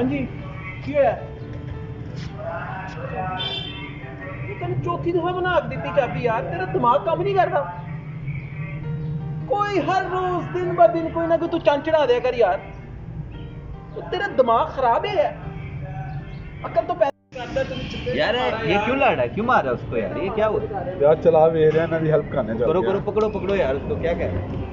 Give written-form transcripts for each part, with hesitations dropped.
हाँ जी की होया तेन चौथी दफा बना के दी चाबी यार तेरा दिमाग काम नहीं करता कोई हर रोज दिन ब दिन कोई ना कोई तू चंद चढ़ा दिया कर यार तो तेरा दिमाग खराब है अकल तो यार ये क्यों लड़ रहा है, क्यों मार रहा है उसको यार, ये क्या हुआ यार चला वे रहे हैं ना हेल्प करने चल करो करो, पकड़ो पकड़ो यार उसको, क्या कह रहे हैं?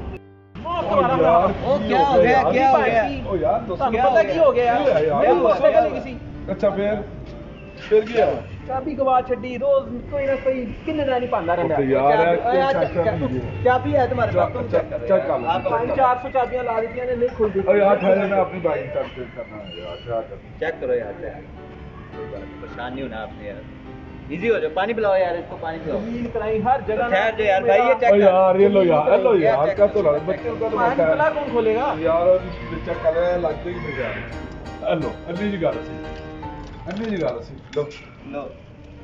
यार ओ क्या हो गया, क्या हो गया? ओ यार दोस्तों क्या पता की हो गया यार क्या मेरी बात है किसी अच्छा फिर क्या चाबी गवा छड़ी रोज कोई ना कोई किन्ने ना नहीं पांदा रहंदा यार चाबी है तुम्हारे पास, तुम चेक कर लो आप 400 चाबियां ला दी ने नहीं खुलदी ओ यार ठहरे मैं अपनी बाइक चेक करना है यार क्या कर चेक करो यार, चेक परेशान नहीं होना आपने यार, इजी हो जाओ, पानी पिलाओ यार इसको, पानी पिलाओ, तमील कराई हर जगह ठहर जाओ यार भाई, ये चेक ओ कर यार ये लो यार का तो लग बच्चे का तो पानी पिला कौन खोलेगा यार चेक कर रहे लगते ही नहीं यार हेलो अन्नी जी गल सी लो लो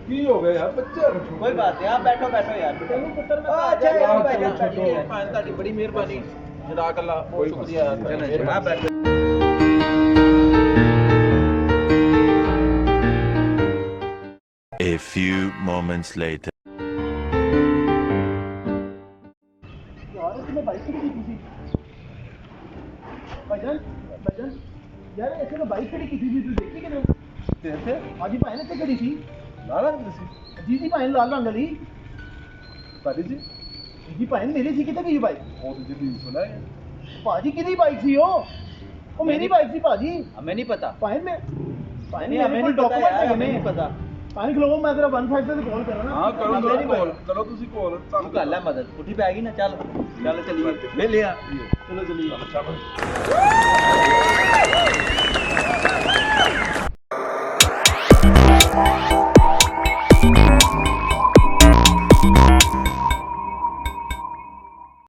की हो गया यार बच्चे रखो कोई बात नहीं, आप बैठो बैठो यार, ਤੈਨੂੰ ਪੁੱਤਰ ਮੈਂ अच्छा यार भाई छोड़ो, छोड़ो। ਤੁਹਾਡੀ ਬੜੀ ਮਿਹਰਬਾਨੀ ਜਜ਼ਾਕ ਅੱਲਾ ਬਹੁਤ ਸ਼ੁਕਰੀਆ चलो आप बैठो। A few moments later. ਯਾਰ ਇਸਨੇ ਬਾਈਕ ਖੜੀ ਕੀਤੀ ਸੀ ਭਾਈਜਾਨ ਯਾਰ ਇਸਨੇ ਬਾਈਕ ਖੜੀ ਕੀਤੀ ਸੀ ਤੂੰ ਦੇਖੀ ਕਿਦੋਂ ਤੇ ਇੱਥੇ ਹਾਂਜੀ ਭਾਈ ਨੇ ਤੇ ਖੜੀ ਸੀ ਲਾਲਾ ਨਹੀਂ ਸੀ ਜੀ ਜੀ ਭਾਈ ਲਾਲ ਰੰਗ ਵਾਲੀ ਸਾਡੀ ਜੀ ਜੀ ਭਾਈ ਮੇਰੀ ਸੀ ਕਿਤੇ ਗਈ ਬਾਈਕ ਉਹ ਤੇ ਜਿਹੜੀ ਸੁਣਾ ਹੈ ਭਾਜੀ ਕਿਹਦੀ ਬਾਈਕ ਸੀ ਉਹ ਮੇਰੀ ਬਾਈਕ ਸੀ ਭਾਜੀ हमें नहीं पता, ਭਾਈ ਮੈਂ ਭਾਈ नहीं हमें नहीं पता यार, हमें नहीं पता, ਭਾਈ ਖਲੋ ਮੈਂ ਤੇਰਾ 15 ਤੇ ਕਾਲ ਕਰਾਂ ਨਾ ਹਾਂ ਕਰੋ हमें नहीं ਕੋਲ पता। ਕਰੋ ਤੁਸੀਂ ਕੋਲ तू कर ले मदद, उठी पे आएगी ना, चल चल चलिए ले लिया, चलो चलिए। ਚੱਲ